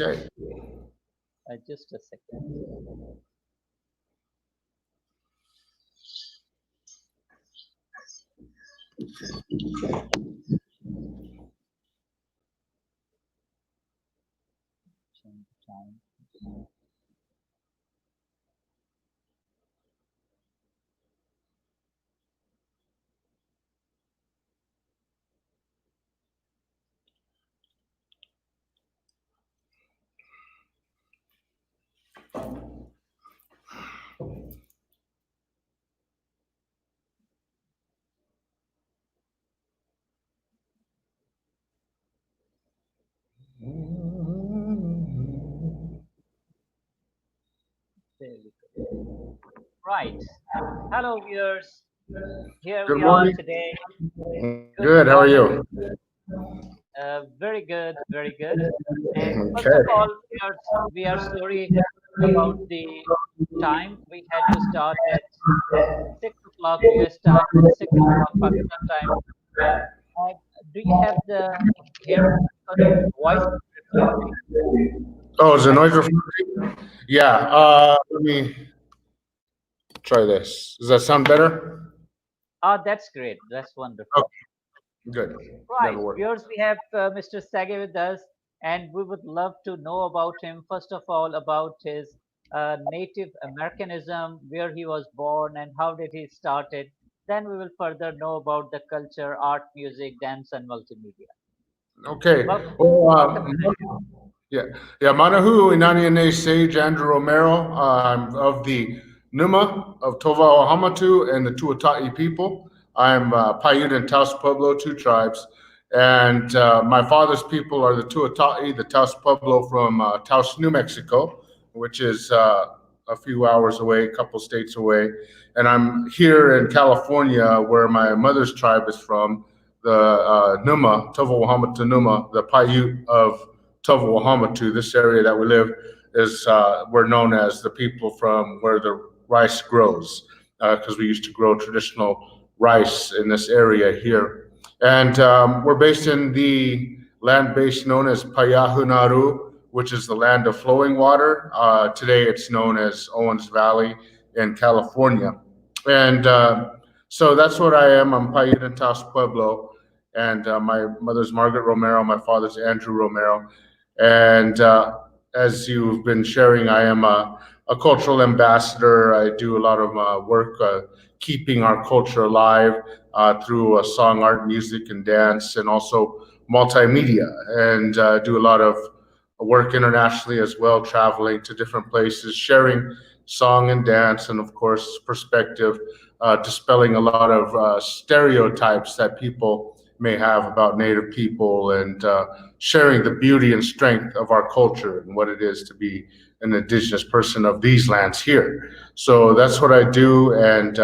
Okay. Just a second. Change time. There we go. Right. Hello, viewers. Here Good we are morning. today. Good Good. How are morning. you? Very good, very good. And first of Okay. all, we are sorry about the time. We had to start at 6 o'clock US time and 6 o'clock Pakistan time. Uh, do you have the hearing? Because your voice is reflecting. Oh, is the Have you noise got? reflecting? Yeah. Let me try this. Does that sound better? Ah, that's great. That's wonderful. Okay. Good. Right, That'll work. viewers, we have Mr. Sage with us, and we would love to know about him. First of all, about his Native Americanism, where he was born, and how did he start it. Then we will further know about the culture, art, music, dance, and multimedia. Okay. Welcome, Well, welcome to the show. yeah. Yeah. Manahu Inani Sage Andrew Romero. I'm of the Numa of Tova Ohamatu and the Tuata'i people. I'm Paiute and Taos Pueblo, two tribes. And my father's people are the Tuata'i, the Taos Pueblo from Taos, New Mexico, which is a few hours away, a couple states away. And I'm here in California, where my mother's tribe is from, the Numa, Tova Wahamatu Numa, the Paiute of Tova Wahamatu. This area that we live is, we're known as the people from where the rice grows, because we used to grow traditional rice in this area here. And we're based in the land base known as Payahunaru, which is the land of flowing water. Today it's known as Owens Valley in California. And so that's what I am. I'm Paiute and Taos Pueblo. And my mother's Margaret Romero, my father's Andrew Romero. And as you've been sharing, I am a cultural ambassador. I do a lot of work keeping our culture alive through song, art, music, and dance, and also multimedia. And do a lot of work internationally as well, traveling to different places, sharing song and dance, and of course, perspective, dispelling a lot of stereotypes that people may have about Native people, and sharing the beauty and strength of our culture and what it is to be an indigenous person of these lands here. So that's what I do, and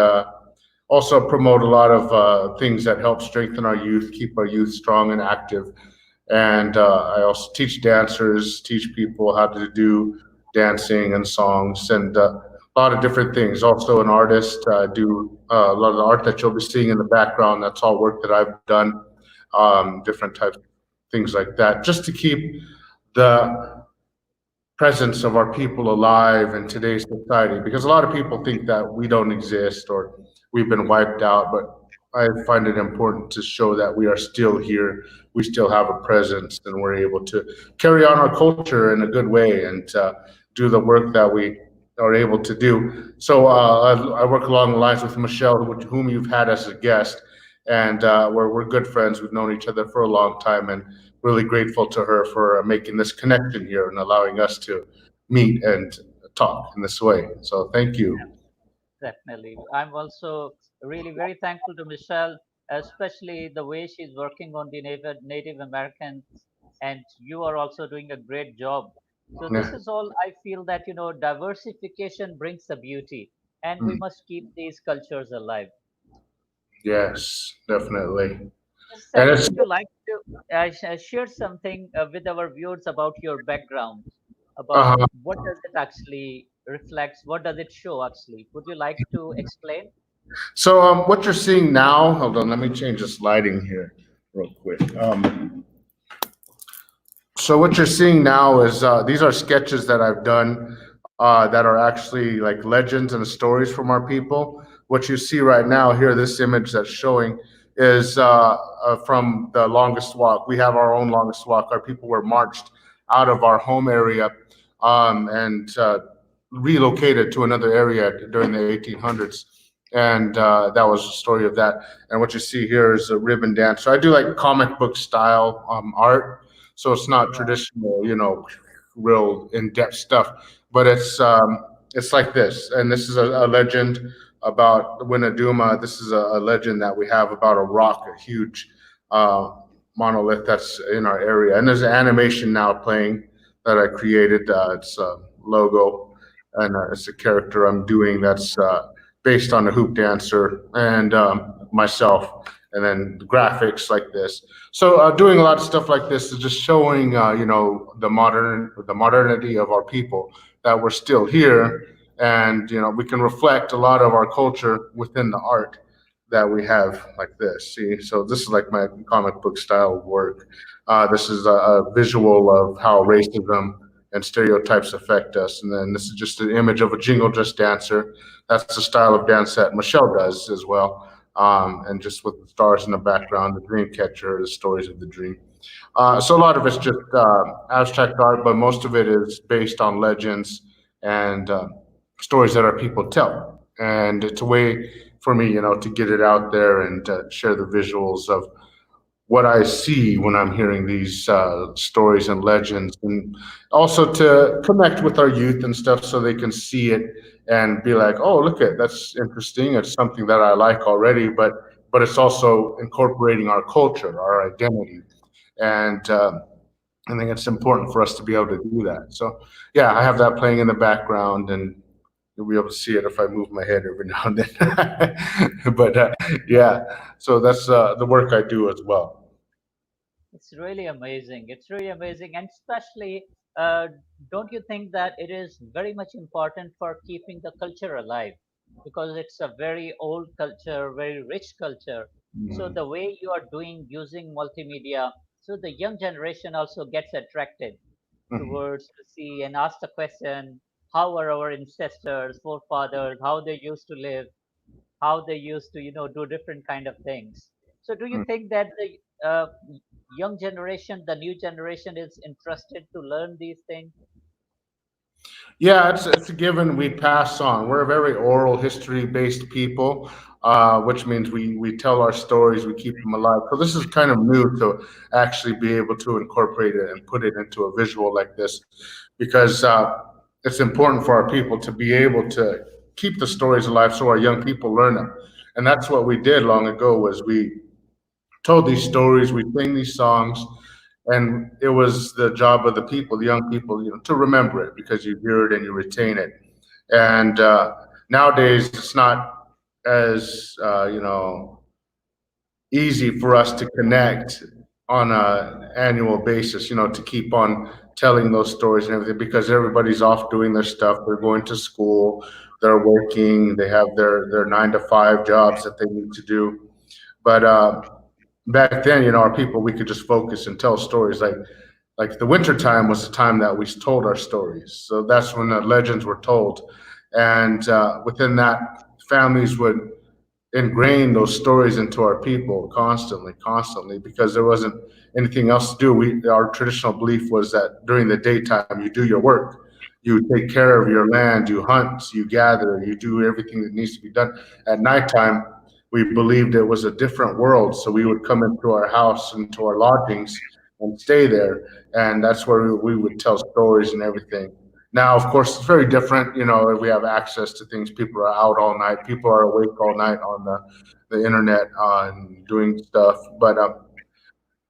also promote a lot of things that help strengthen our youth, keep our youth strong and active. And I also teach dancers, teach people how to do dancing and songs, and a lot of different things. Also, an artist. I do a lot of the art that you'll be seeing in the background. That's all work that I've done, different types of things like that, just to keep the presence of our people alive in today's society, because a lot of people think that we don't exist or we've been wiped out, but I find it important to show that we are still here, we still have a presence, and we're able to carry on our culture in a good way, and do the work that we are able to do. So I work along the lines with Michelle, whom you've had as a guest, and we're good friends. We've known each other for a long time, and really grateful to her for making this connection here and allowing us to meet and talk in this way. So thank you. Definitely. I'm also really very thankful to Michelle, especially the way she's working on the Native Americans, and you are also doing a great job. So this Yeah. is all I feel that, diversification brings the beauty, and we Mm. must keep these cultures alive. Yes, definitely. Mr. And Sage, it's would you like to share something with our viewers about your background, about uh, what does it actually reflects, what does it show actually? Would you like to explain? so what you're seeing now. Hold on, let me change this lighting here real quick. So what you're seeing now is these are sketches that I've done that are actually like legends and stories from our people. What you see right now here, this image that's showing is from the longest walk. We have our own longest walk. Our people were marched out of our home area and relocated to another area during the 1800s. And that was the story of that. And what you see here is a ribbon dance. So I do like comic book style art, so it's not Wow. traditional, real in-depth stuff, but it's like this. And this is a legend about Winneduma. This is a legend that we have about a rock, a huge uh, monolith that's in our area. And there's an animation now playing that I created. It's a logo, and it's a character I'm doing that's based on a hoop dancer and myself, and then the graphics like this. So doing a lot of stuff like this is just showing, the modernity of our people, that we're still here, and we can reflect a lot of our culture within the art that we have like this. See, so this is like my comic book style work. This is a visual of how racism and stereotypes affect us, and then this is just an image of a jingle dress dancer. That's the style of dance that Michelle does as well, and just with the stars in the background, the dream catcher, the stories of the dream. So a lot of it's just abstract art, but most of it is based on legends and stories that our people tell. And it's a way for me, to get it out there and share the visuals of what I see when I'm hearing these stories and legends, and also to connect with our youth and stuff so they can see it and be like, "Oh, look at that's interesting. It's something that I like already." But it's also incorporating our culture, our identity, and I think it's important for us to be able to do that. So yeah, I have that playing in the background, and you'll be able to see it if I move my head every now and then. But yeah, so that's the work I do as well. It's really amazing. It's really amazing. And especially, uh, don't you think that it is very much important for keeping the culture alive? Because it's a very old culture, very rich culture. So Mhm. the way you are doing using multimedia, so the young generation also gets attracted Mhm. towards to see and ask the question, how are our ancestors, forefathers, how they used to live, how they used to do different kind of things. So do you think that the young generation, the new generation, is interested to learn these things? Yeah, it's a given. We pass on. We're a very oral history based people, which means we tell our stories, we keep them alive. So this is kind of new to actually be able to incorporate it and put it into a visual like this, because it's important for our people to be able to keep the stories alive so our young people learn them. And that's what we did long ago, was we told these stories, we sang these songs, and it was the job of the people, the young people, to remember it, because you hear it and you retain it. And nowadays, it's not as easy for us to connect on a annual basis, to keep on telling those stories and everything, because everybody's off doing their stuff. They're going to school, they're working, they have their 9 to 5 jobs that they need to do. But back then, our people, we could just focus and tell stories. Like the winter time was the time that we told our stories. So that's when the legends were told, and within that, families would ingrain those stories into our people constantly, constantly, because there wasn't anything else to do. Our traditional belief was that during the daytime you do your work, you take care of your land, you hunt, you gather, you do everything that needs to be done. At nighttime, we believed it was a different world, so we would come into our house, into our lodgings, and stay there, and that's where we would tell stories and everything. Now, of course, it's very different. We have access to things. People are out all night. People are awake all night on the internet and doing stuff. But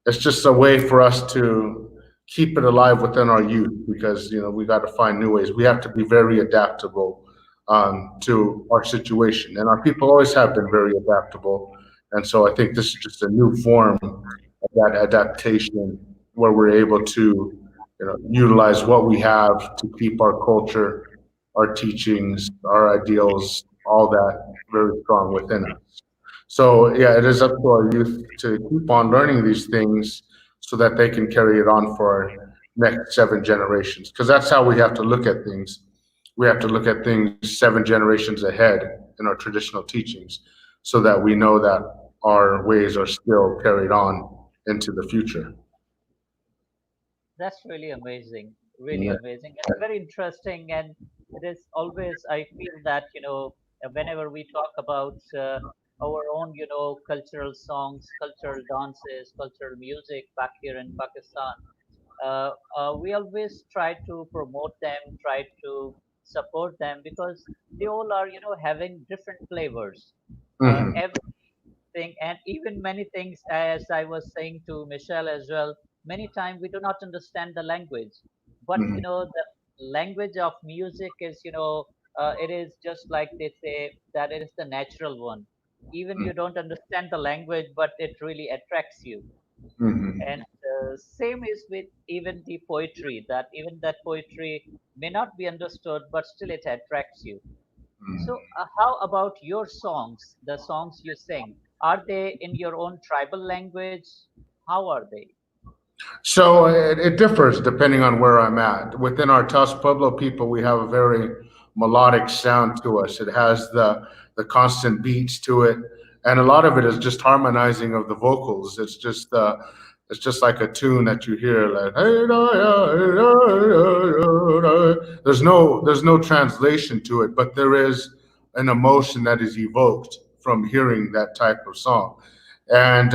it's just a way for us to keep it alive within our youth, because we got to find new ways. We have to be very adaptable to our situation, and our people always have been very adaptable. And so I think this is just a new form of that adaptation, where we're able to utilize what we have to keep our culture, our teachings, our ideals, all that very strong within us. So yeah, it is up to our youth to keep on learning these things so that they can carry it on for next 7 generations, because that's how we have to look at things. We have to look at things 7 generations ahead in our traditional teachings, so that we know that our ways are still carried on into the future. That's really Yeah. amazing, and very interesting. And it is always, I feel that, whenever we talk about our own, cultural songs, cultural dances, cultural music back here in Pakistan, we always try to promote them, try to support them because they all are, having different flavors. Hmm. Everything, and even many things, as I was saying to Michelle as well, many times we do not understand the language, but Hmm. the language of music is, it is just like they say that it is the natural one. Even you don't understand the language, but it really attracts you. Hmm. And same is with even the poetry, that even that poetry may not be understood, but still it attracts you. So, how about your songs, the songs you sing? Are they in your own tribal language? How are they? So it differs depending on where I'm at. Within our Taos Pueblo people, we have a very melodic sound to us. It has the constant beats to it, and a lot of it is just harmonizing of the vocals. It's just like a tune that you hear, like there's no translation to it, but there is an emotion that is evoked from hearing that type of song, and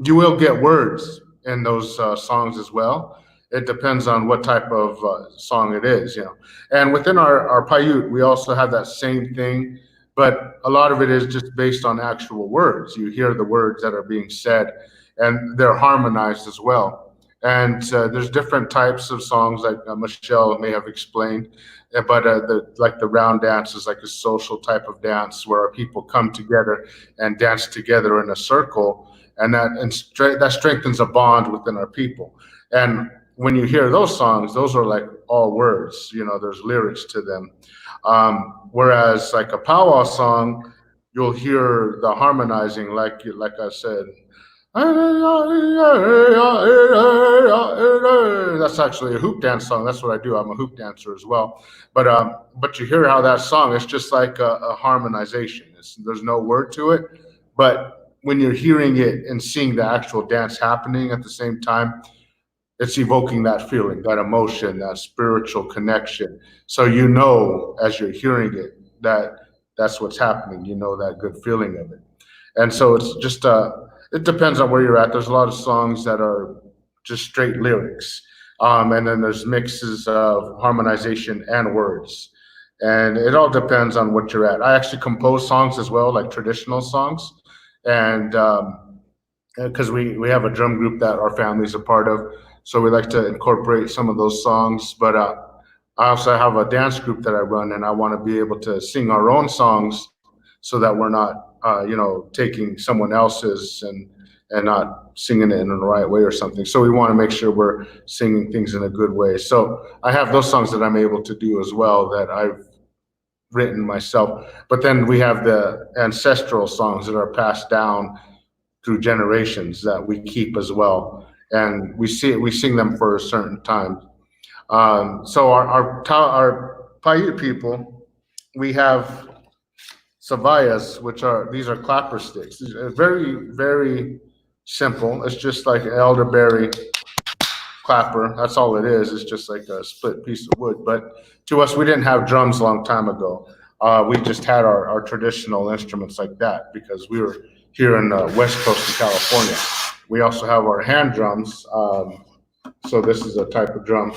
you will get words in those songs as well. It depends on what type of song it is, you know. And within our Paiute, we also have that same thing, but a lot of it is just based on actual words. You hear the words that are being said, and they're harmonized as well. And there's different types of songs, like Michelle may have explained, but like the round dance is like a social type of dance where people come together and dance together in a circle, and that strengthens a bond within our people. And when you hear those songs, those are like all words. You know, there's lyrics to them. Whereas like a powwow song, you'll hear the harmonizing, like I said. That's actually a hoop dance song. That's what I do. I'm a hoop dancer as well. But you hear how that song, it's just like a harmonization. There's no word to it, but when you're hearing it and seeing the actual dance happening at the same time, it's evoking that feeling, that emotion, that spiritual connection. So you know, as you're hearing it, that that's what's happening. You know that good feeling of it. And so it's just it depends on where you're at. There's a lot of songs that are just straight lyrics, and then there's mixes of harmonization and words, and it all depends on what you're at. I actually compose songs as well, like traditional songs, and because we have a drum group that our family's a part of, so we like to incorporate some of those songs. But I also have a dance group that I run, and I want to be able to sing our own songs so that we're not, taking someone else's and not singing it in the right way or something. So we want to make sure we're singing things in a good way. So I have those songs that I'm able to do as well that I've written myself. But then we have the ancestral songs that are passed down through generations that we keep as well, and we sing them for a certain time. So our Paiute people, we have savayas, which are these are clapper sticks. These are very simple. It's just like an elderberry clapper. That's all it is. It's just like a split piece of wood. But to us, we didn't have drums a long time ago. We just had our traditional instruments like that because we were here in the west coast of California. We also have our hand drums. So this is a type of drum.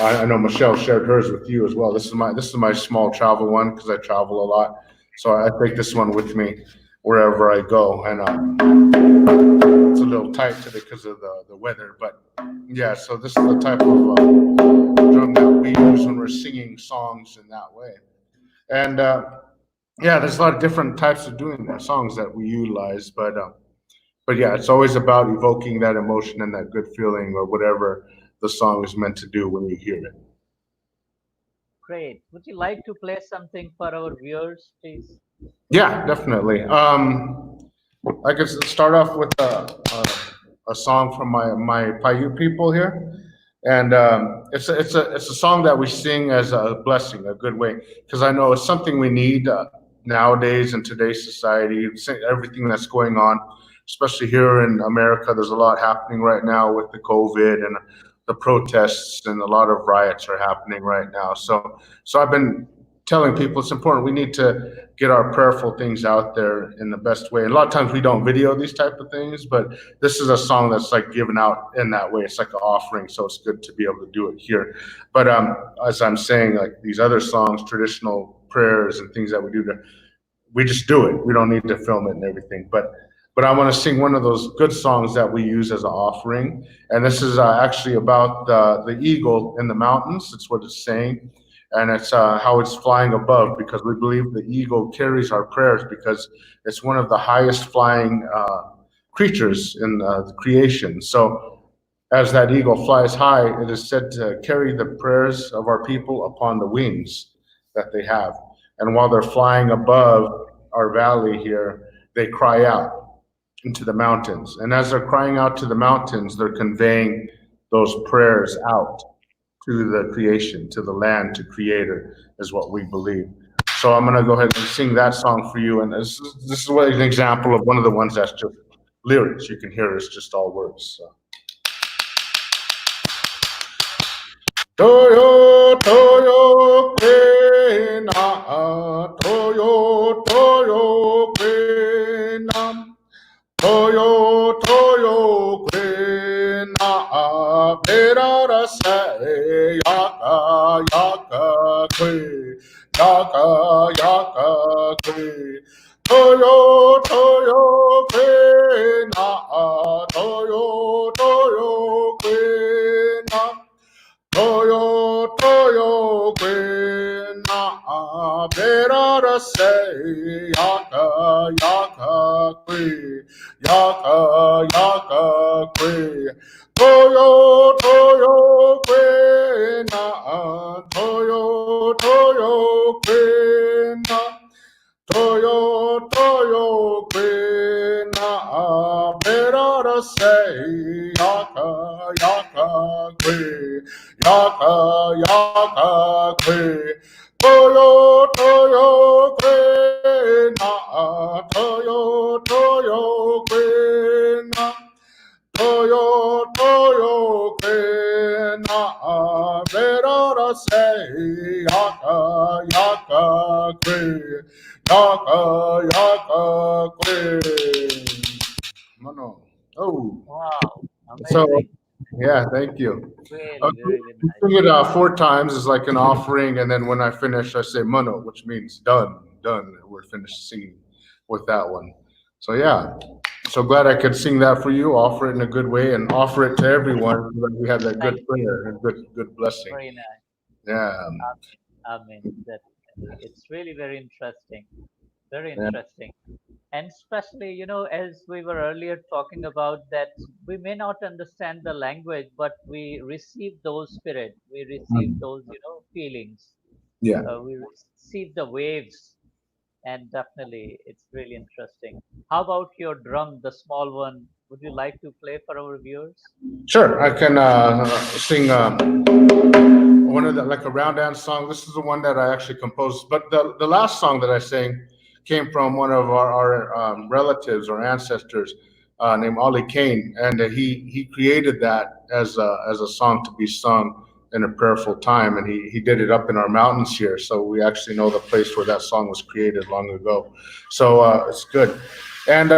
I know Michelle shared hers with you as well. This is my small travel one because I travel a lot. So I take this one with me wherever I go, and it's a little tight today because of the weather. But yeah, so this is the type of drum that we use when we're singing songs in that way. And yeah, there's a lot of different types of doing that songs that we utilize, but yeah, it's always about evoking that emotion and that good feeling or whatever the song is meant to do when you hear it. Great. Would you like to play something for our viewers, please? Yeah, definitely. I could start off with a song from my Paiute people here, And it's a song that we sing as a blessing, a good way, because I know it's something we need nowadays in today's society. Everything that's going on, especially here in America, there's a lot happening right now with the COVID and the protests, and a lot of riots are happening right now. So I've been telling people it's important. We need to get our prayerful things out there in the best way. And a lot of times we don't video these type of things, but this is a song that's like given out in that way. It's like an offering, so it's good to be able to do it here. But as I'm saying, like these other songs, traditional prayers and things that we do, we just do it. We don't need to film it and everything. But I want to sing one of those good songs that we use as an offering, and this is actually about the eagle in the mountains. It's what it's saying, and it's how it's flying above, because we believe the eagle carries our prayers because it's one of the highest flying creatures in the creation. So as that eagle flies high, it is said to carry the prayers of our people upon the wings that they have. And while they're flying above our valley here, they cry out into the mountains. And as they're crying out to the mountains, they're conveying those prayers out to the creation, to the land, to Creator, is what we believe. So I'm going to go ahead and sing that song for you. And this is what an example of one of the ones that's just lyrics. You can hear it's just all words. So. Toyo, toyo, kwena, toyo, toyo, kwena. Toyo, toyo, kwena, berara se, yaka, yaka, kwe, yaka, yaka, kwe. Toyo, toyo, kwena, toyo, toyo, kwena. Toyo, toyo, kwena, berara se, yaka, yaka, kwe, yaka, yaka, kwe. Toyo, toyo, kwena, toyo, toyo, kwena. Toyo, toyo, kwena, berara se, yaka, yaka, kwe, yaka, yaka, kwe. Toyo, toyo, kwena, toyo, toyo, kwena. Toyo, toyo, kwena, berara se, yaka, yaka, kwe, yaka, yaka, kwe. Mano. Oh. Wow, So, amazing. yeah, thank you. Really, really We nice. sing it 4 times as like an offering, and then when I finish, I say "mano," which means done, done. We're finished singing with that one. So yeah, so glad I could sing that for you, offer it in a good way, and offer it to everyone so that we had that good Thank you. prayer and good blessing. Very nice. Yeah, Amen. Definitely. It's really very interesting. Very yeah, interesting. And especially, as we were earlier talking about that, we may not understand the language, but we receive those spirit, we receive mm, those, feelings, yeah. we receive the waves, and definitely it's really interesting. How about your drum, the small one? Would you like to play for our viewers? Sure, I can sing one of the like a round dance song. This is the one that I actually composed, but the last song that I sang came from one of our relatives or ancestors named Ali Kane, and he created that as a song to be sung in a prayerful time, and he did it up in our mountains here, so we actually know the place where that song was created long ago. So it's good. And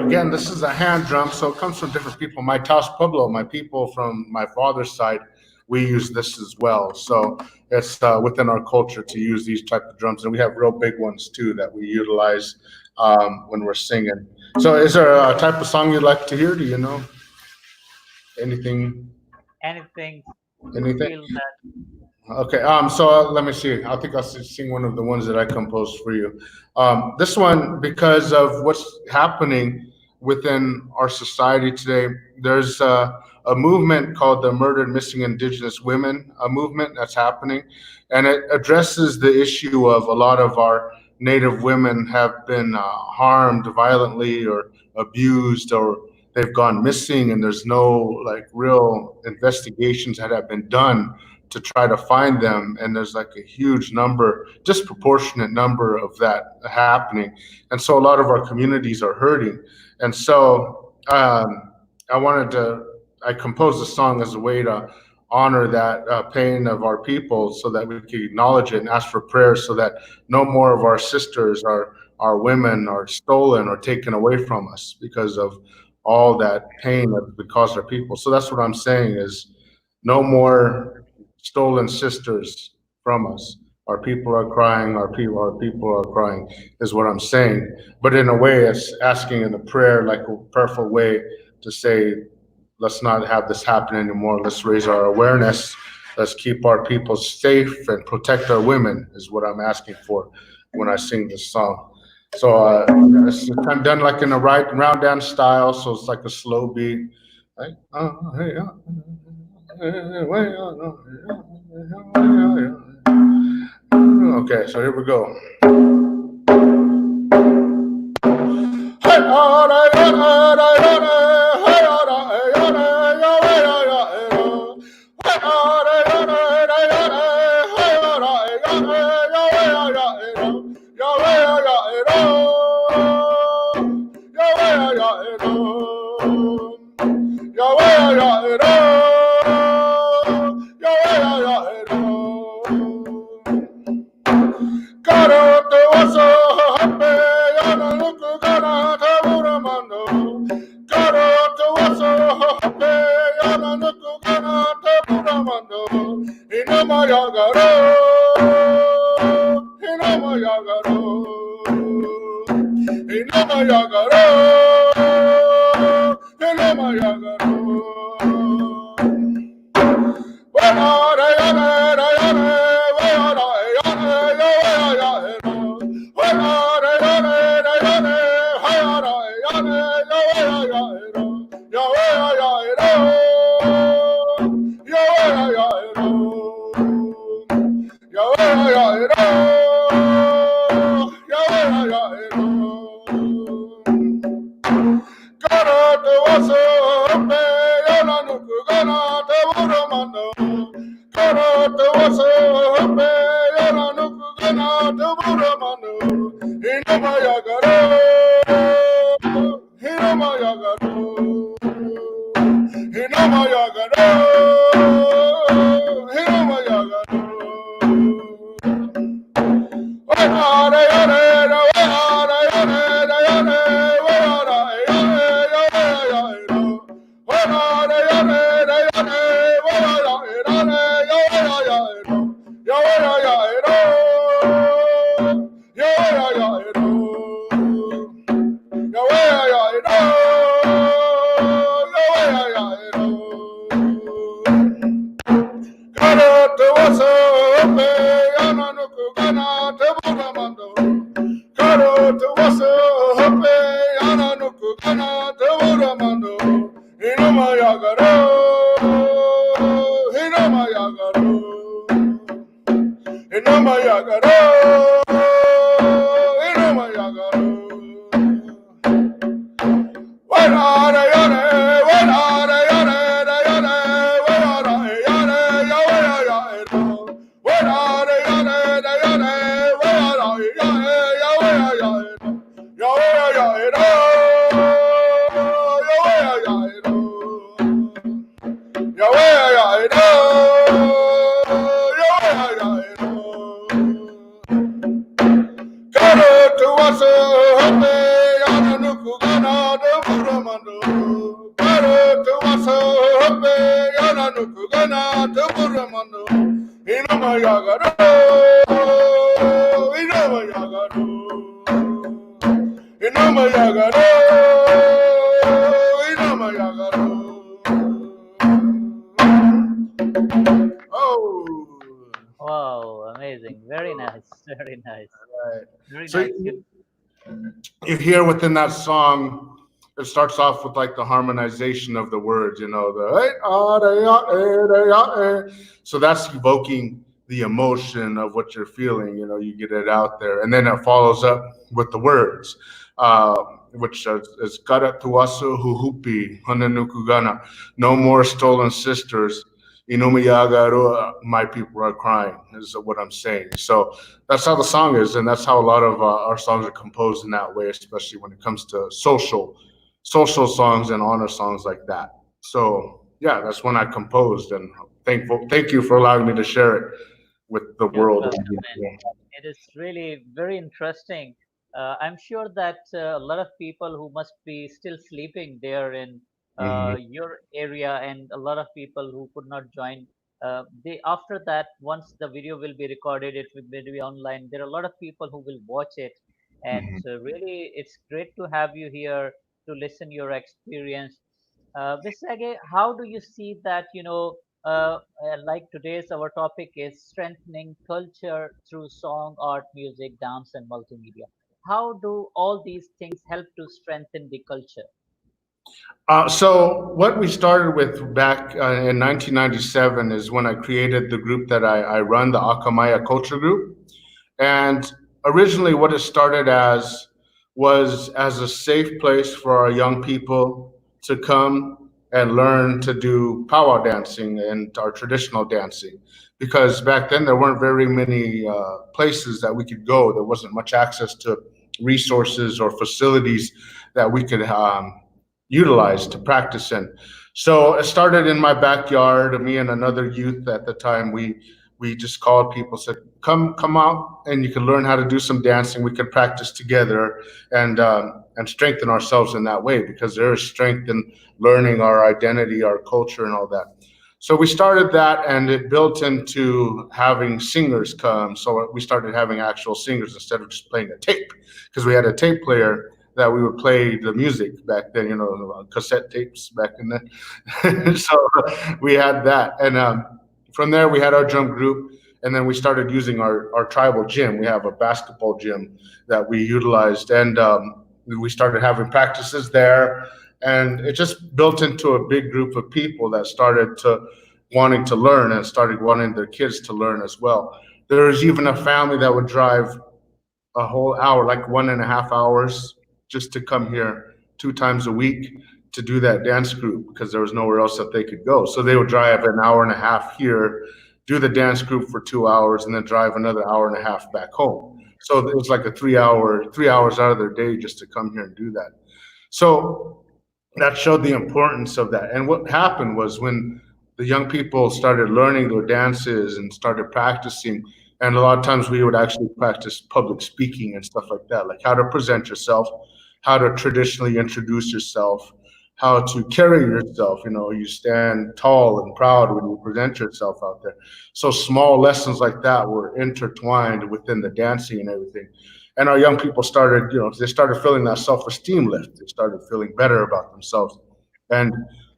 again, this is a hand drum, so it comes from different people. My Taos Pueblo, my people from my father's side, we use this as well. So it's within our culture to use these type of drums, and we have real big ones too that we utilize when we're singing. So, is there a type of song you'd like to hear? Do you know anything? Anything you Anything? feel that? Okay, so let me see. I think I'll sing one of the ones that I composed for you. This one, because of what's happening within our society today, there's a movement called the Murdered Missing Indigenous Women, a movement that's happening, and it addresses the issue of a lot of our Native women have been harmed violently or abused, or they've gone missing, and there's no like real investigations that have been done to try to find them. And there's like a huge number, disproportionate number of that happening. And so a lot of our communities are hurting. And so I wanted to, I composed a song as a way to honor that pain of our people, so that we could acknowledge it and ask for prayers, so that no more of our sisters, our women, are stolen or taken away from us because of all that pain that we caused our people. So that's what I'm saying is no more stolen sisters from us. Our people are crying, our people are crying, is what I'm saying. But in a way, it's asking in a prayer, like a prayerful way to say, let's not have this happen anymore. Let's raise our awareness. Let's keep our people safe and protect our women, is what I'm asking for when I sing this song. So it's kind of done like in a right round down style, so it's like a slow beat. Like, hey, okay, so here we go. Oh, Wow, amazing. Very nice. Very nice. right. Very So nice. you hear within that song, it starts off with like the harmonization of the words, the "eh, ah, da, ya, eh, da, ya, eh." So that's evoking the emotion of what you're feeling. You get it out there, and then it follows up with the words. Uh, which is Kara Tuasu Huhupi, Hananukugana, no more stolen sisters. Inumiyaga, my people are crying, is what I'm saying. So that's how the song is, and that's how a lot of our songs are composed in that way, especially when it comes to social songs and honor songs like that. So yeah, that's when I composed, and thank you for allowing me to share it with the You're world. welcome, and it is really very interesting. I'm sure that a lot of people who must be still sleeping there in Mhm. your area, and a lot of people who could not join. They after that, once the video will be recorded, it will be online. There are a lot of people who will watch it, and Mhm. really, it's great to have you here to listen your experience. Visage, how do you see that? Like today's our topic is strengthening culture through song, art, music, dance, and multimedia. How do all these things help to strengthen the culture? So what we started with back in 1997 is when I created the group that I run, the Akamaya Culture Group. And originally, what it started as was as a safe place for our young people to come and learn to do powwow dancing and our traditional dancing. Because back then, there weren't very many places that we could go. There wasn't much access to resources or facilities that we could utilize to practice in. So it started in my backyard. Me and another youth at the time, we just called people, said, come out and you can learn how to do some dancing. We can practice together and strengthen ourselves in that way, because there is strength in learning our identity, our culture, and all that. So we started that, and it built into having singers come. So we started having actual singers instead of just playing a tape, because we had a tape player that we would play the music back then, cassette tapes back in then. So we had that. And from there, we had our drum group. And then we started using our tribal gym. We have a basketball gym that we utilized. And we started having practices there. And it just built into a big group of people that started to wanting to learn and started wanting their kids to learn as well. There was even a family that would drive a whole hour, like 1.5 hours, just to come here 2 times a week to do that dance group, because there was nowhere else that they could go. So they would drive an hour and a half here, do the dance group for 2 hours, and then drive another hour and a half back home. So it was like a 3 hours out of their day just to come here and do that. So that showed the importance of that. And what happened was, when the young people started learning their dances and started practicing, and a lot of times we would actually practice public speaking and stuff like that, like how to present yourself, how to traditionally introduce yourself, how to carry yourself. You stand tall and proud when you present yourself out there. So small lessons like that were intertwined within the dancing and everything. And our young people started, they started feeling that self-esteem lift. They started feeling better about themselves, and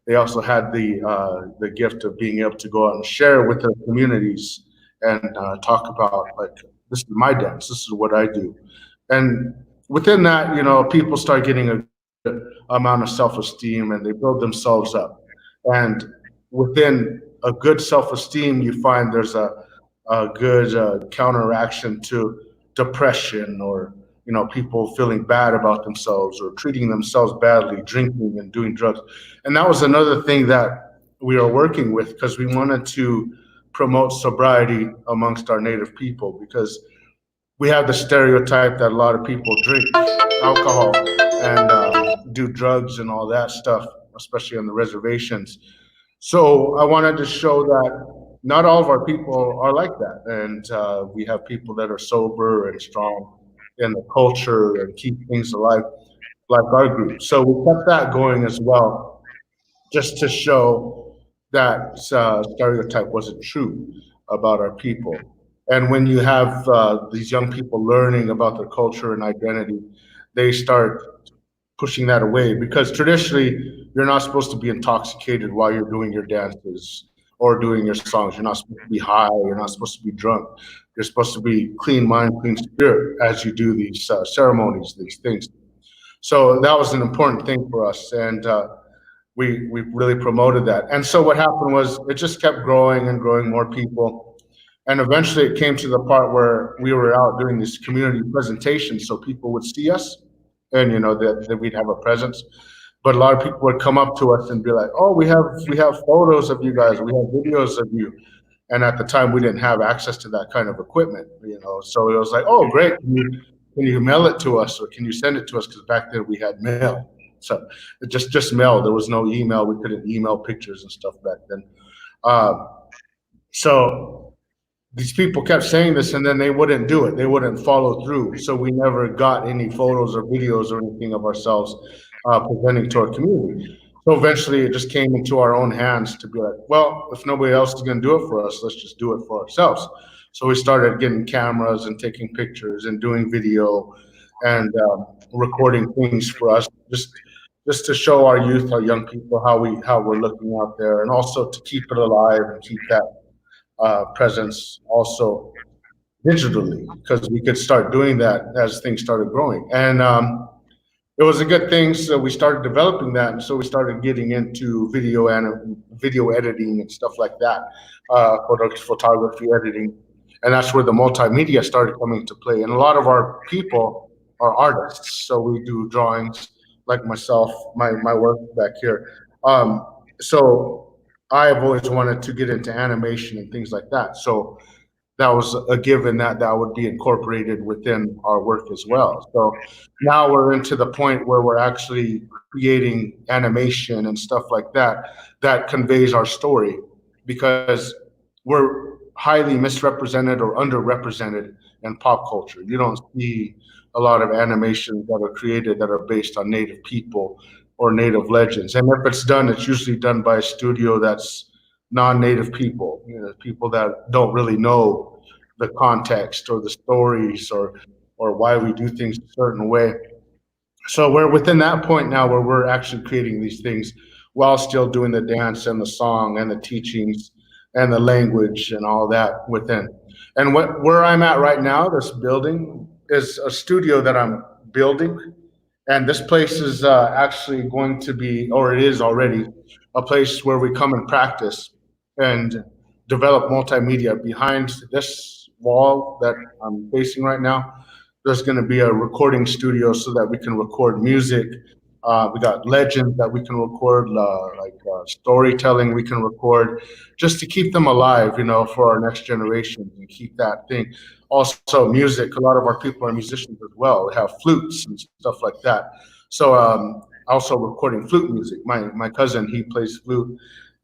they also had the gift of being able to go out and share with their communities and talk about, like, this is my dance, this is what I do. And within that, people start getting a good amount of self-esteem, and they build themselves up. And within a good self-esteem, you find there's a good counteraction to depression, or people feeling bad about themselves or treating themselves badly, drinking and doing drugs. And that was another thing that we are working with, because we wanted to promote sobriety amongst our native people, because we have the stereotype that a lot of people drink alcohol and do drugs and all that stuff, especially on the reservations. So I wanted to show that not all of our people are like that, and we have people that are sober and strong in the culture and keep things alive, like our group. So we kept that going as well, just to show that stereotype wasn't true about our people. And when you have these young people learning about their culture and identity, they start pushing that away, because traditionally you're not supposed to be intoxicated while you're doing your dances or doing your songs. You're not supposed to be high. You're not supposed to be drunk. You're supposed to be clean mind, clean spirit as you do these ceremonies, these things. So that was an important thing for us, and we really promoted that. And so what happened was, it just kept growing and growing, more people, and eventually it came to the part where we were out doing these community presentations, so people would see us, and that we'd have a presence. But a lot of people would come up to us and be like, "Oh, we have photos of you guys, we have videos of you." And at the time, we didn't have access to that kind of equipment, So it was like, "Oh, great! Can you mail it to us, or can you send it to us?" Because back then we had mail, so it just mail. There was no email. We couldn't email pictures and stuff back then. Um, so these people kept saying this, and then they wouldn't do it. They wouldn't follow through. So we never got any photos or videos or anything of ourselves presenting to our community. So eventually, it just came into our own hands to be like, well, if nobody else is going to do it for us, let's just do it for ourselves. So we started getting cameras and taking pictures and doing video and recording things for us, just to show our youth, our young people, how we're looking out there, and also to keep it alive and keep that presence also digitally, because we could start doing that as things started growing. And it was a good thing. So we started developing that, and so we started getting into video editing and stuff like that, photography editing, and that's where the multimedia started coming to play. And a lot of our people are artists, so we do drawings, like myself, my work back here. So I have always wanted to get into animation and things like that. So that was a given that would be incorporated within our work as well. So now we're into the point where we're actually creating animation and stuff like that conveys our story, because we're highly misrepresented or underrepresented in pop culture. You don't see a lot of animations that are created that are based on Native people or Native legends. And if it's done, it's usually done by a studio that's non-Native people, people that don't really know the context or the stories, or why we do things a certain way. So we're within that point now where we're actually creating these things while still doing the dance and the song and the teachings and the language and all that within. And where I'm at right now, this building is a studio that I'm building, and this place is actually going to be, or it is already, a place where we come and practice and develop multimedia. Behind this wall that I'm facing right now, there's going to be a recording studio so that we can record music. We got legends that we can record, like storytelling we can record, just to keep them alive, for our next generation, and keep that thing. Also, music. A lot of our people are musicians as well. We have flutes and stuff like that. So, also recording flute music. My cousin, he plays flute,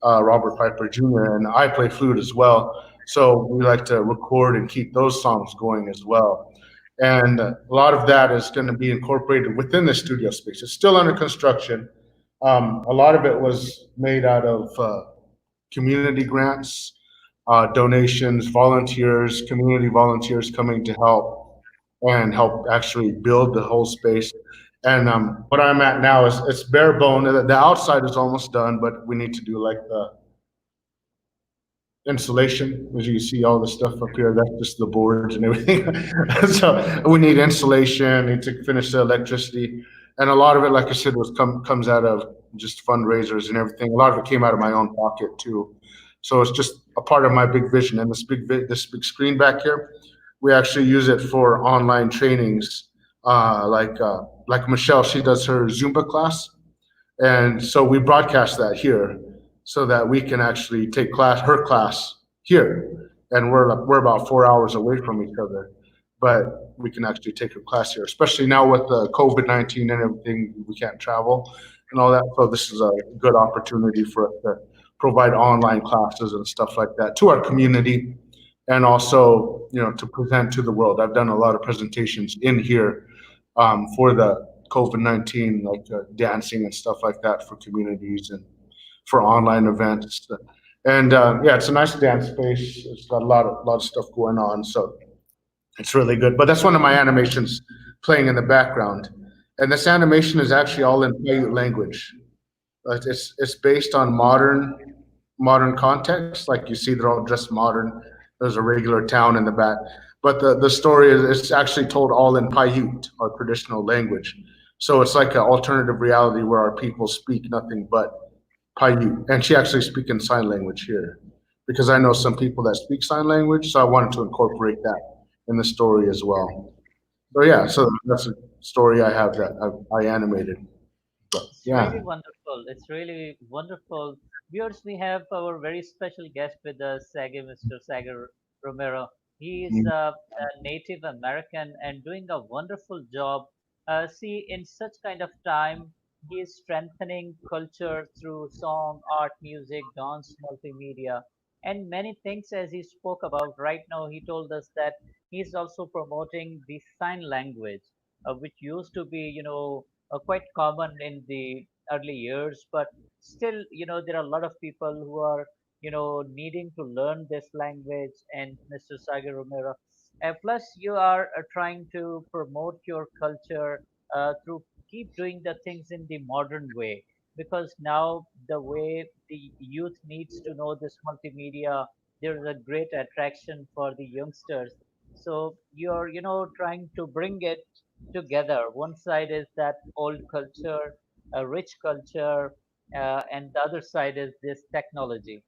Robert Piper Jr., and I play flute as well. So we like to record and keep those songs going as well. And a lot of that is going to be incorporated within the studio space. It's still under construction. A lot of it was made out of community grants, donations, volunteers, community volunteers coming to help actually build the whole space. And what I'm at now is it's bare bone. The outside is almost done, but we need to do like the insulation. As you see, all the stuff up here, that's just the boards and everything. So we need insulation, need to finish the electricity, and a lot of it, like I said, comes out of just fundraisers and everything. A lot of it came out of my own pocket too. So it's just a part of my big vision. And this big screen back here, we actually use it for online trainings. Like Michelle, she does her Zumba class, and so we broadcast that here so that we can actually take her class here, and we're about 4 hours away from each other, but we can actually take her class here, especially now with the COVID-19 and everything. We can't travel and all that, so this is a good opportunity for us to provide online classes and stuff like that to our community, and also to present to the world. I've done a lot of presentations in here for the COVID-19, like dancing and stuff like that for communities and for online events. And yeah, it's a nice dance space. It's got a lot of stuff going on, so it's really good. But that's one of my animations playing in the background. And this animation is actually all in Paiute language. It's based on modern context. Like you see, they're all dressed modern. There's a regular town in the back, but the story is it's actually told all in Paiute, our traditional language. So it's like an alternative reality where our people speak nothing but Paiute, and she actually speaks in sign language here, because I know some people that speak sign language, so I wanted to incorporate that in the story as well. So yeah, so that's a story I have that I animated. But It's really yeah. wonderful. It's really wonderful. Viewers, we have our very special guest with us, Mr. Sagar Romero. He is Mm, a Native American and doing a wonderful job. See, in such kind of time, he is strengthening culture through song, art, music, dance, multimedia, and many things as he spoke about. Right now, he told us that he's also promoting the sign language, which used to be, quite common in the early years, but still, there are a lot of people who are, needing to learn this language. And Mr. Sagar Romero, plus you are trying to promote your culture through keep doing the things in the modern way, because now the way the youth needs to know this multimedia, there is a great attraction for the youngsters. So you're, trying to bring it together. One side is that old culture, a rich culture, and the other side is this technology.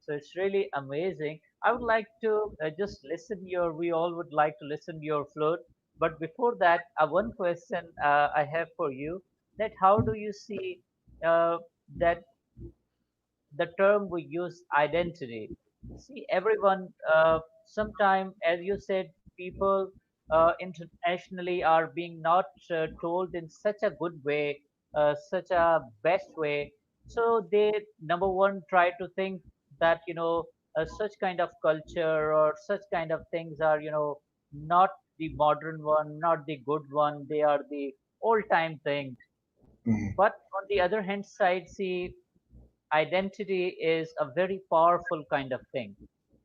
So it's really amazing. I would like to just listen your. We all would like to listen your flute. But before that, one question I have for you: that how do you see uh, that the term we use, identity? See, everyone, sometime, as you said, people internationally are being not told in such a good way, such a best way. So they, number one, try to think that, such kind of culture or such kind of things are, not the modern one, not the good one. They are the old time thing. mm, But on the other hand side, see, identity is a very powerful kind of thing.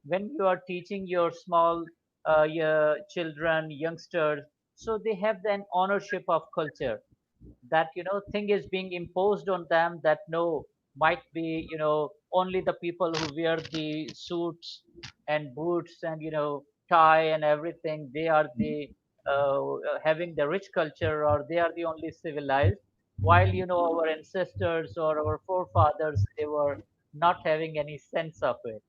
When you are teaching your small your children, youngsters, so they have then ownership of culture. That thing is being imposed on them, that no, might be only the people who wear the suits and boots and tie and everything, they are the having the rich culture, or they are the only civilized, while our ancestors or our forefathers, they were not having any sense of it.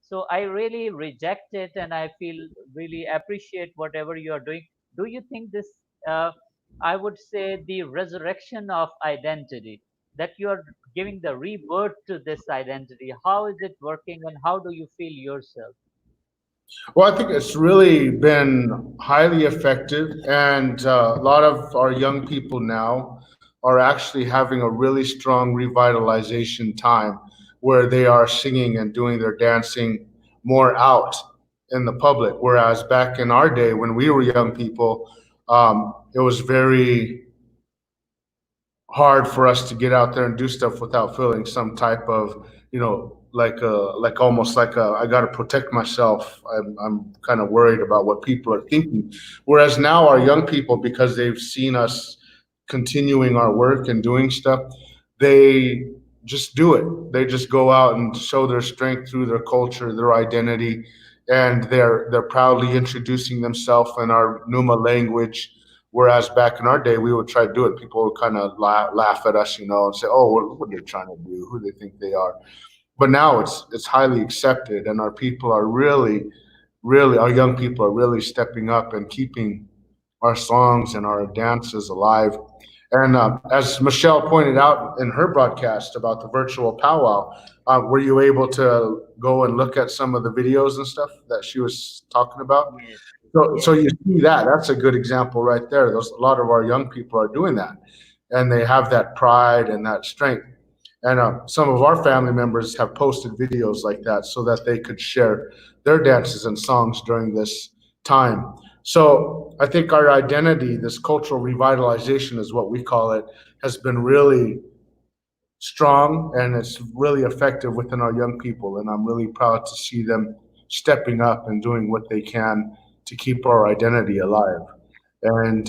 So I really reject it, and I feel really appreciate whatever you are doing. Do you think this, uh, I would say, the resurrection of identity, that you are giving the rebirth to this identity? How is it working, and how do you feel yourself? Well, I think it's really been highly effective, and a lot of our young people now are actually having a really strong revitalization time where they are singing and doing their dancing more out in the public. Whereas back in our day, when we were young people, it was very hard for us to get out there and do stuff without feeling some type of, like almost like I got to protect myself. I'm kind of worried about what people are thinking. Whereas now our young people, because they've seen us continuing our work and doing stuff, they just do it. They just go out and show their strength through their culture, their identity, and they're proudly introducing themselves in our Numa language. Whereas back in our day, we would try to do it. People would kind of laugh at us, and say, "Oh, what are they trying to do? Who do they think they are?" But now it's highly accepted, and our people are really, really, our young people are really stepping up and keeping our songs and our dances alive. And as Michelle pointed out in her broadcast about the virtual powwow, were you able to go and look at some of the videos and stuff that she was talking about? Yes, So yes, you see that that's a good example right there. Those a lot of our young people are doing that, and they have that pride and that strength. And some of our family members have posted videos like that so that they could share their dances and songs during this time. So I think our identity, this cultural revitalization, is what we call it, has been really strong and it's really effective within our young people. And I'm really proud to see them stepping up and doing what they can to keep our identity alive. And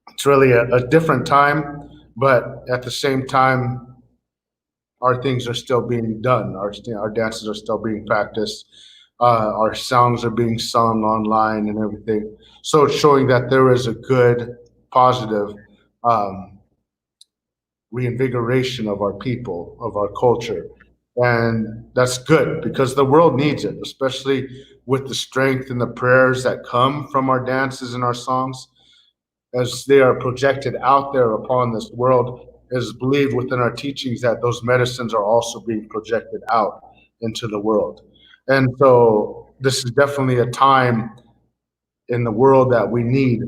it's really a different time, but at the same time, our things are still being done. Our dances are still being practiced. Our songs are being sung online and everything. So it's showing that there is a good, positive um, reinvigoration of our people, of our culture. And that's good because the world needs it, especially with the strength and the prayers that come from our dances and our songs as they are projected out there upon this world. It is believed within our teachings that those medicines are also being projected out into the world. And so this is definitely a time in the world that we need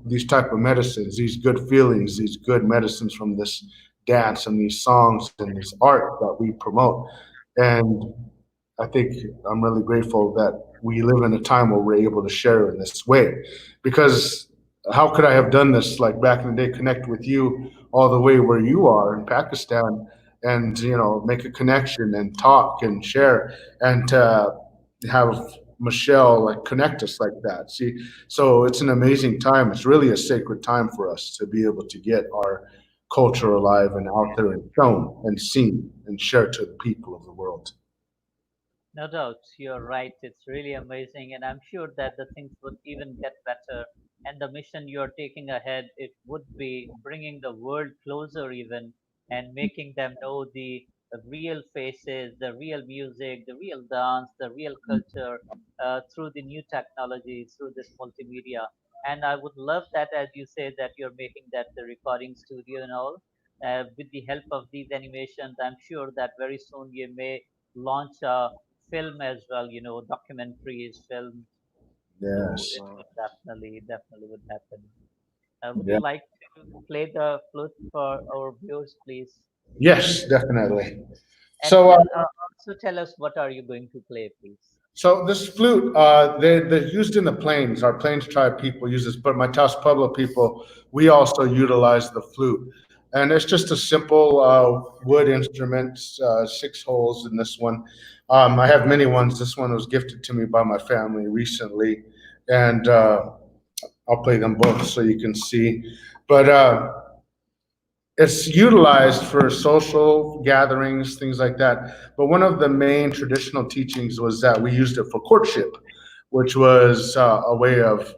these type of medicines, these good feelings, these good medicines from this dance and these songs and this art that we promote. And I think I'm really grateful that we live in a time where we're able to share in this way. Because how could I have done this like back in the day, connect with you all the way where you are in Pakistan and make a connection and talk and share and have Michelle like connect us like that. See, so it's an amazing time. It's really a sacred time for us to be able to get our culture alive and out there and shown and seen and shared to the people of the world. No doubt, you're right. It's really amazing, and I'm sure that the things would even get better. And the mission you're taking ahead, it would be bringing the world closer, even, and making them know the real faces, the real music, the real dance, the real culture through the new technologies, through this multimedia. And I would love that, as you say, that you're making that the recording studio and all. With the help of these animations, I'm sure that very soon you may launch a film as well, documentaries, films. So Yes. it would definitely would happen. Would you Yeah. like to play the flute for our viewers, please? Yes, definitely. And So, and also tell us what are you going to play, please? so this flute, they're used in the plains. Our plains tribe people use this, but my Taos Pueblo people, we also utilize the flute. And it's just a simple wood instrument, 6 holes in this one. I have many ones. This one was gifted to me by my family recently, and I'll play them both so you can see. But it's utilized for social gatherings, things like that. But one of the main traditional teachings was that we used it for courtship, which was a way of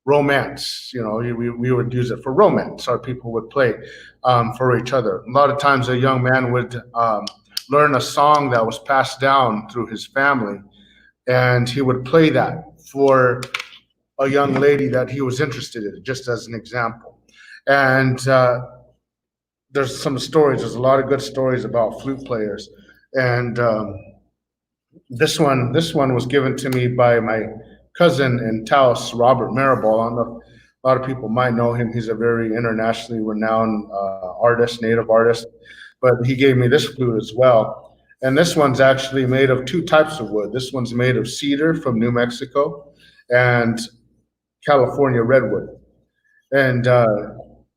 romance. We would use it for romance. Our people would play for each other. A lot of times, a young man would learn a song that was passed down through his family, and he would play that for a young lady that he was interested in, just as an example. And there's some stories. There's a lot of good stories about flute players, and this one was given to me by my cousin in Taos, Robert Maribel. I don't know if a lot of people might know him. He's a very internationally renowned artist, native artist, but he gave me this flute as well. And this one's actually made of two types of wood. This one's made of cedar from New Mexico and California redwood. And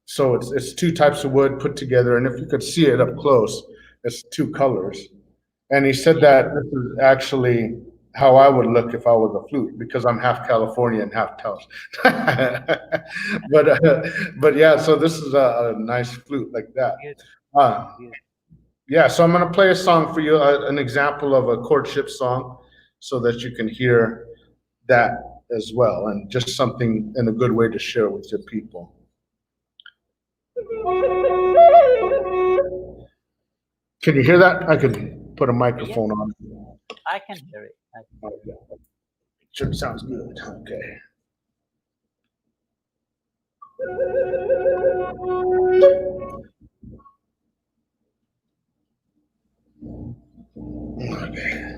so it's two types of wood put together. And if you could see it up close, it's two colors. And he said Yeah, that this is actually how I would look if I was a flute because I'm half California and half Taos. But yeah, so this is a nice flute like that. beautiful, Uh, beautiful. yeah, so I'm gonna play a song for you, an example of a courtship song, so that you can hear that as well, and just something in a good way to share with your people. Can you hear that? I could put a Yes, microphone on. I can hear it. I can hear it. Okay. Sure, sounds good. Okay. Okay.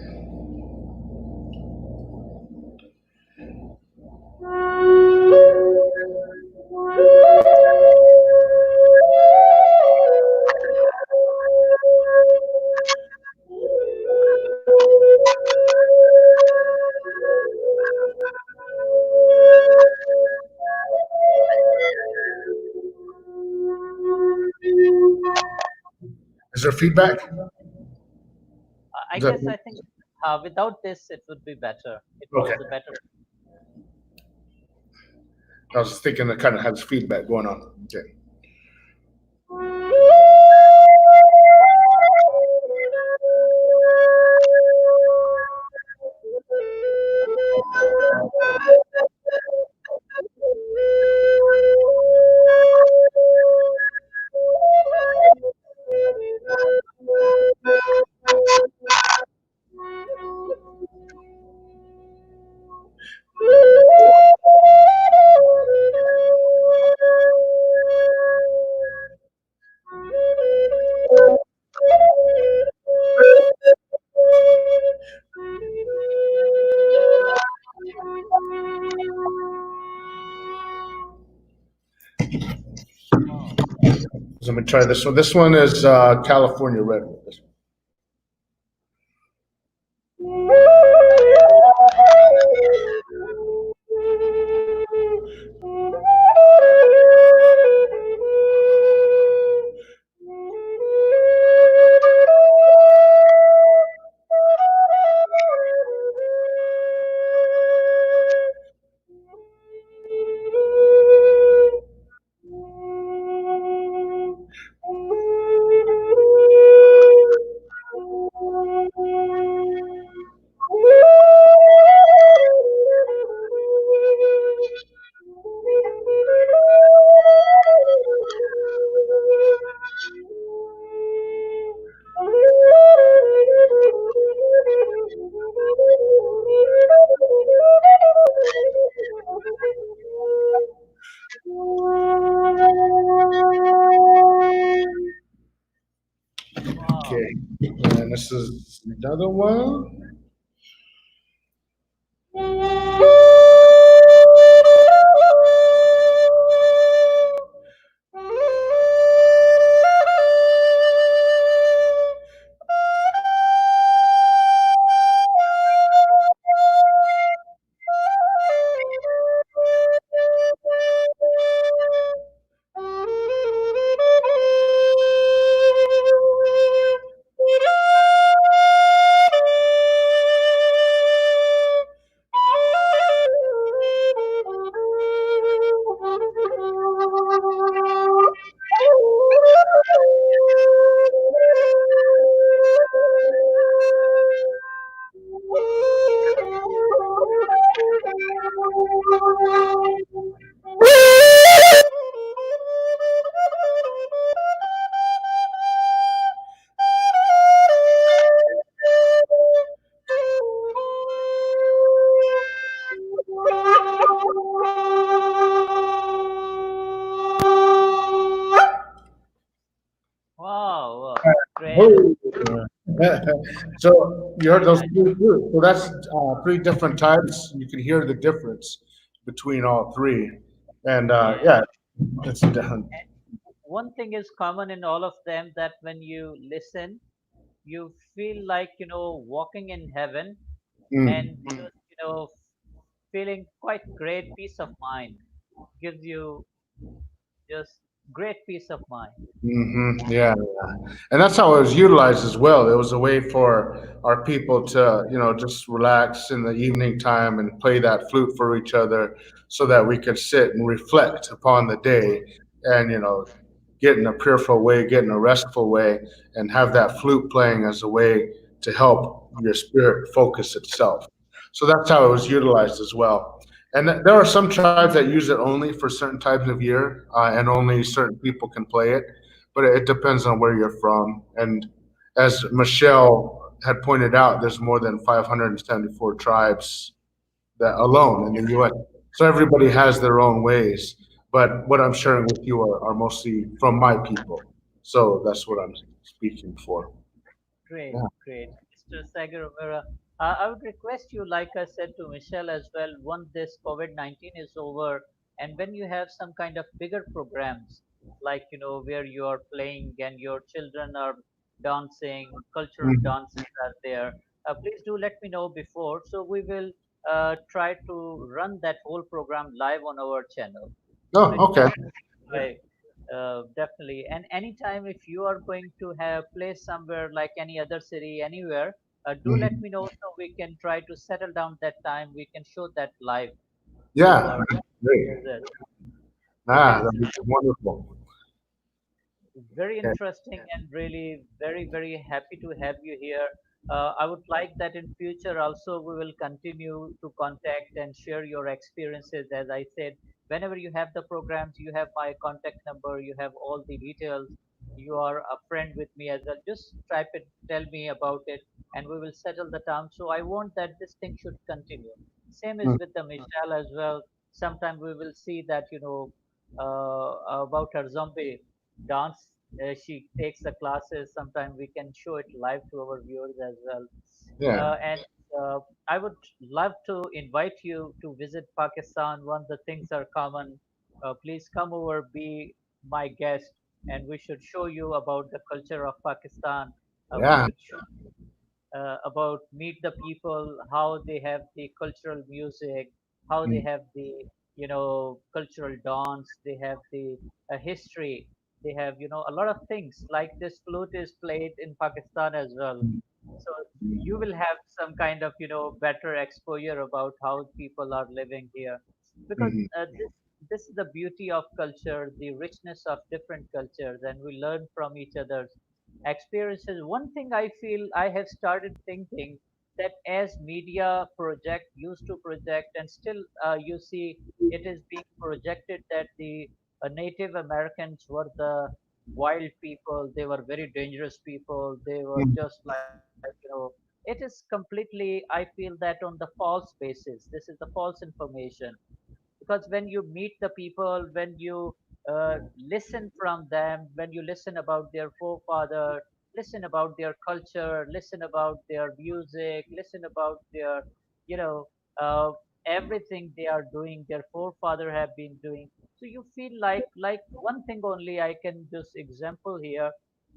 Is there feedback? I Is that guess I think without this, it would be better. It okay? was a better. I was thinking it kind of has feedback going on. Okay. Let me try this one. This one is California Redwood. This Wow. okay, and this is another one. Wow. Wow. Great. Whoa. So you heard Very those nice. three too. So that's three different types. You can hear the difference between all three, and Yeah. yeah, it's done. One thing is common in all of them, that when you listen, you feel like, walking in heaven, Mm. and just, feeling quite great peace of mind. Gives you just great peace of mind. Yeah, yeah, and that's how it was utilized as well. It was a way for our people to, just relax in the evening time and play that flute for each other, so that we could sit and reflect upon the day, and get in a prayerful way, get in a restful way, and have that flute playing as a way to help your spirit focus itself. So that's how it was utilized as well. And there are some tribes that use it only for certain times of year, and only certain people can play it. But it depends on where you're from. And as Michelle had pointed out, there's more than 574 tribes that alone in the U.S. So everybody has their own ways. But what I'm sharing with you are mostly from my people. So that's what I'm speaking for. Great, Yeah. great. Mr. Sagar Romero, I would request you, like I said to Michelle as well, once this COVID-19 is over, and when you have some kind of bigger programs, like, where you are playing and your children are dancing, cultural Mhm. dances are there, please do let me know before. So we will try to run that whole program live on our channel. So Oh, it okay. can Right. Definitely. And anytime if you are going to have place somewhere like any other city, anywhere, do let Mhm. me know so we can try to settle down that time. We can show that live to Yeah, our great. users. Okay, Ah, Mr. that'd be wonderful. Very Okay. interesting and really very, very happy to have you here. I would like that in future also we will continue to contact and share your experiences. As I said, whenever you have the programs, you have my contact number, you have all the details. You are a friend with me as well. Just type it, tell me about it, and we will settle the terms. So I want that this thing should continue. Same is Mm. with the Michelle as well. Sometime we will see that, about her zombie dance. She takes the classes. Sometimes we can show it live to our viewers as well. Yeah. And I would love to invite you to visit Pakistan once the things are common. Please come over, be my guest. and we should show you about the culture of Pakistan. We Yeah. should show about meet the people, how they have the cultural music, how they Mm, have the cultural dance, they have the history, they have a lot of things like this flute is played in Pakistan as well. mm, So you will have some kind of better exposure about how people are living here, because mm, this is the beauty of culture, the richness of different cultures, and we learn from each other's experiences. One thing I feel I have started thinking that as media project used to project, and still you see it is being projected that the Native Americans were the wild people, they were very dangerous people, they were mm, just like, it is completely, I feel that on the false basis. This is the false information, because when you meet the people, when you listen from them, when you listen about their forefather, listen about their culture, listen about their music, listen about their you know uh, everything they are doing, their forefather have been doing. So you feel like one thing only I can just example here.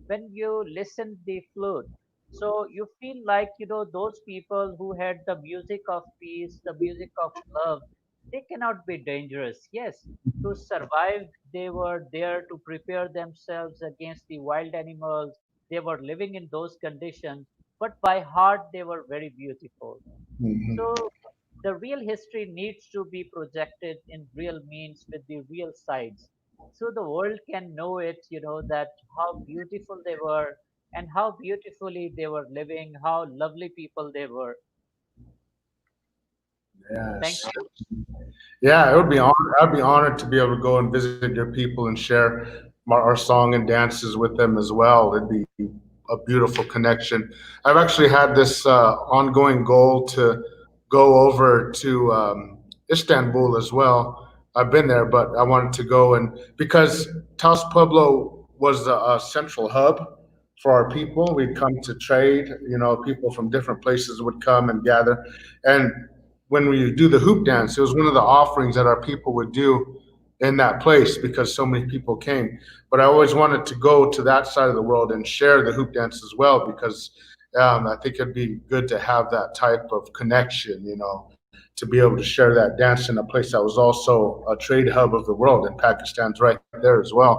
When you listen the flute, so you feel like those people who had the music of peace, the music of love, they cannot be dangerous. Yes, to survive, they were there to prepare themselves against the wild animals. They were living in those conditions, but by heart, they were very beautiful. mm, So the real history needs to be projected in real means with the real sides. So the world can know it, that how beautiful they were and how beautifully they were living, how lovely people they were. Thank yes. you. Yeah, it would Thank be you. honored. I'd be honored to be able to go and visit your people and share our song and dances with them as well. It'd be a beautiful connection. I've actually had this ongoing goal to go over to Istanbul as well. I've been there, but I wanted to go, and because Taos Pueblo was a central hub for our people, we'd come to trade. People from different places would come and gather, and when we do the hoop dance, it was one of the offerings that our people would do in that place because so many people came. But I always wanted to go to that side of the world and share the hoop dance as well because I think it'd be good to have that type of connection, to be able to share that dance in a place that was also a trade hub of the world. And Pakistan's right there as well.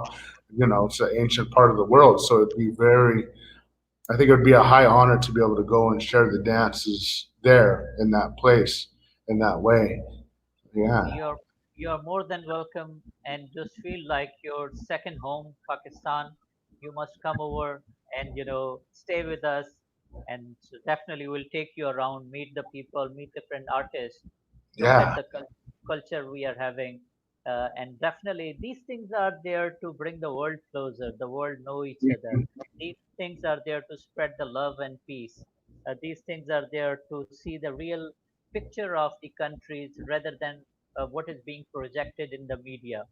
It's an ancient part of the world. So it'd be I think it would be a high honor to be able to go and share the dances there in that place in that way. Yeah. You're you're more than welcome, and just feel like your second home, Pakistan. You must come over and stay with us, and so definitely we'll take you around, meet the people, meet different artists, look at Yeah. the culture we are having, and definitely these things are there to bring the world closer. The world know each other. These things are there to spread the love and peace. These things are there to see the real picture of the countries rather than what is being projected in the media.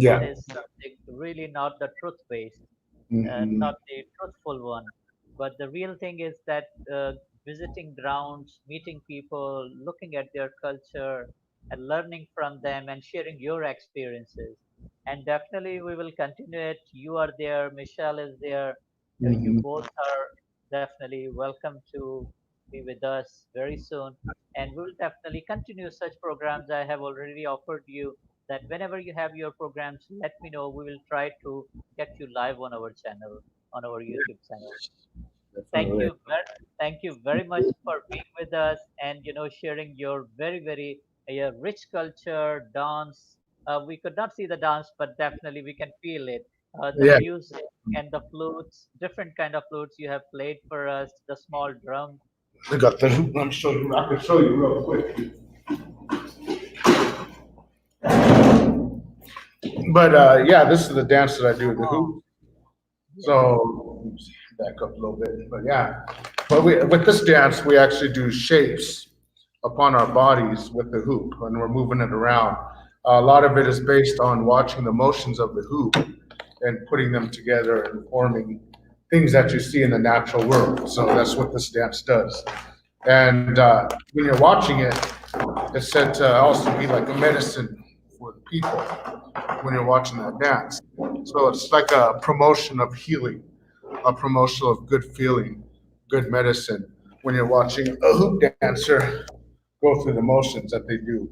What Yeah. is something really not the truth based, Hmm. not the truthful one. But the real thing is that visiting grounds, meeting people, looking at their culture, and learning from them and sharing your experiences. And definitely, we will continue it. You are there, Michelle is there. You Hmm. both are definitely welcome to be with us very soon. And we will definitely continue such programs. I have already offered you that whenever you have your programs, let me know. We will try to get you live on our channel, on our YouTube channel. Thank Definitely. you, thank you very much for being with us and sharing your very rich culture, dance. We could not see the dance, but definitely we can feel it. The Yeah. music and the flutes, different kind of flutes you have played for us, the small drum. I got the hoop. I'm show you. I can show you real quick. But yeah, this is the dance that I do, the Oh, hoop. yes. So let me back up a little bit. But yeah, but with this dance, we actually do shapes upon our bodies with the hoop, and we're moving it around. A lot of it is based on watching the motions of the hoop and putting them together and forming things that you see in the natural world. So that's what this dance does. And when you're watching it, it's said to also be like a medicine for the people. when you're watching that dance. So it's like a promotion of healing, a promotion of good feeling, good medicine when you're watching a hoop dancer go through the motions that they do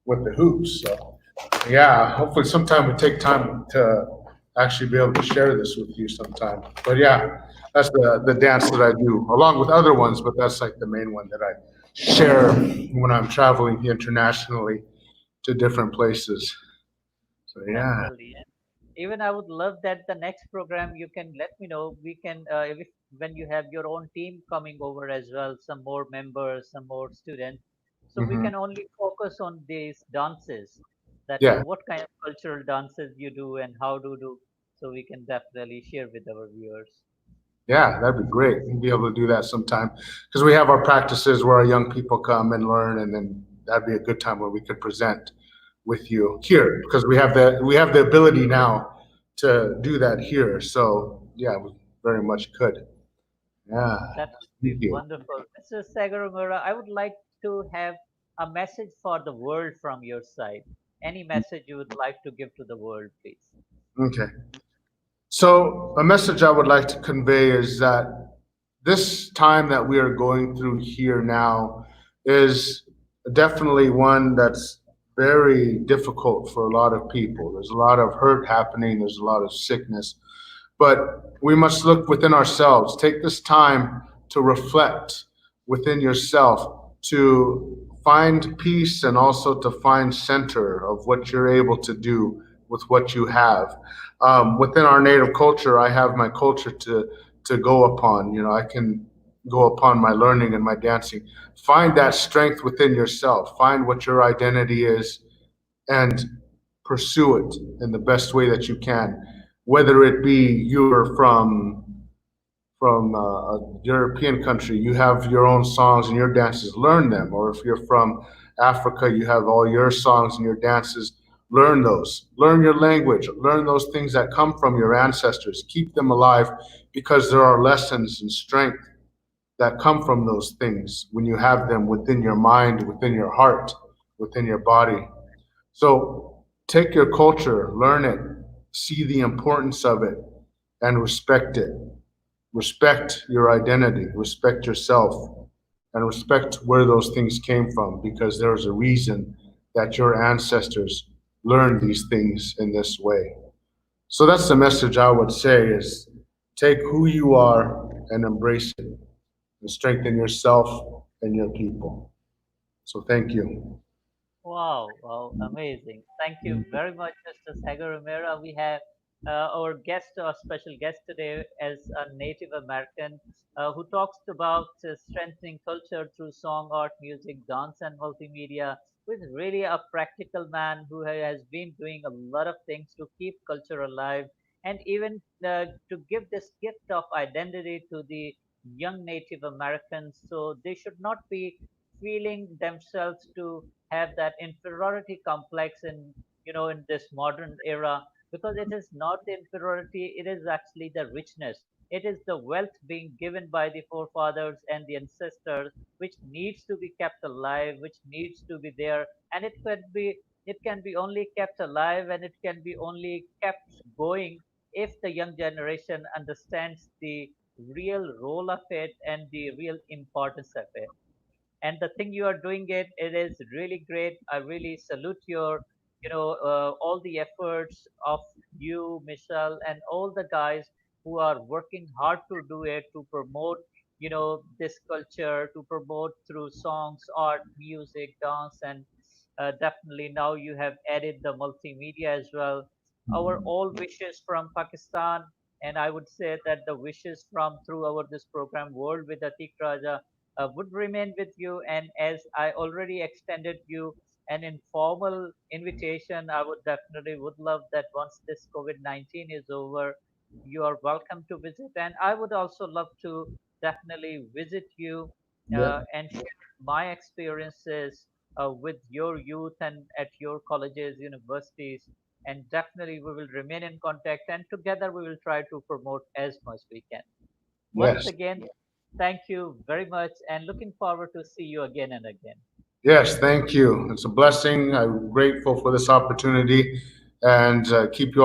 with the hoops. So yeah, hopefully sometime we take time to actually be able to share this with you sometime. But yeah, that's the dance that I do, along with other ones, but that's like the main one that I share when I'm traveling internationally to different places. So yeah. Definitely. And even I would love that the next program you can let me know. We can, if when you have your own team coming over as well, some more members, some more students, so we Hmm. can only focus on these dances. That Yeah. what kind of cultural dances you do and how to do, so we can definitely share with our viewers. Yeah, that'd be great. We'll be able to do that sometime because we have our practices where our young people come and learn, and then that'd be a good time where we could present with you here because we have the ability now to do that here. So yeah, we very much could. Yeah, That would be thank you. wonderful. Mr. Sagarumura, I would like to have a message for the world from your side. Any message you would like to give to the world, please? Okay. So, a message I would like to convey is that this time that we are going through here now is definitely one that's very difficult for a lot of people. There's a lot of hurt happening, there's a lot of sickness, but we must look within ourselves. Take this time to reflect within yourself, to find peace and also to find center of what you're able to do with what you have. Within our native culture, I have my culture to go upon. I can go upon my learning and my dancing. Find that strength within yourself. Find what your identity is and pursue it in the best way that you can. Whether it be you're from a European country, you have your own songs and your dances, learn them. Or if you're from Africa, you have all your songs and your dances, learn those. Learn your language, learn those things that come from your ancestors, keep them alive because there are lessons and strength that come from those things when you have them within your mind, within your heart, within your body. So take your culture, learn it, see the importance of it, and respect it. Respect your identity, respect yourself, and respect where those things came from because there's a reason that your ancestors learned these things in this way. So that's the message I would say is take who you are and embrace it and strengthen yourself and your people. So thank you. Wow, wow, amazing. Thank you very much, Mr. Sagar Romero. We have our guest, our special guest today, as a Native American who talks about strengthening culture through song, art, music, dance, and multimedia. With really a practical man who has been doing a lot of things to keep culture alive and even to give this gift of identity to the young Native Americans so they should not be feeling themselves to have that inferiority complex in this modern era, because it is not the inferiority, it is actually the richness, it is the wealth being given by the forefathers and the ancestors, which needs to be kept alive, which needs to be there. And it can be only kept alive, and it can be only kept going if the young generation understands the real role of it and the real importance of it. And the thing you are doing, it is really great. I really salute your all the efforts of you, Michelle, and all the guys who are working hard to do it, to promote this culture, to promote through songs, art, music, dance. And definitely now you have added the multimedia as well. Our all wishes from Pakistan, and I would say that the wishes from through our this program World with Atiq Raja would remain with you. And as I already extended you an informal invitation, I would definitely would love that once this COVID-19 is over, you are welcome to visit. And I would also love to definitely visit you Yeah. and share my experiences with your youth and at your colleges, universities. And definitely we will remain in contact, and together we will try to promote as much we can. Once Yes. again, thank you very much and looking forward to see you again and again. Yes, thank you. It's a blessing. I'm grateful for this opportunity. and keep you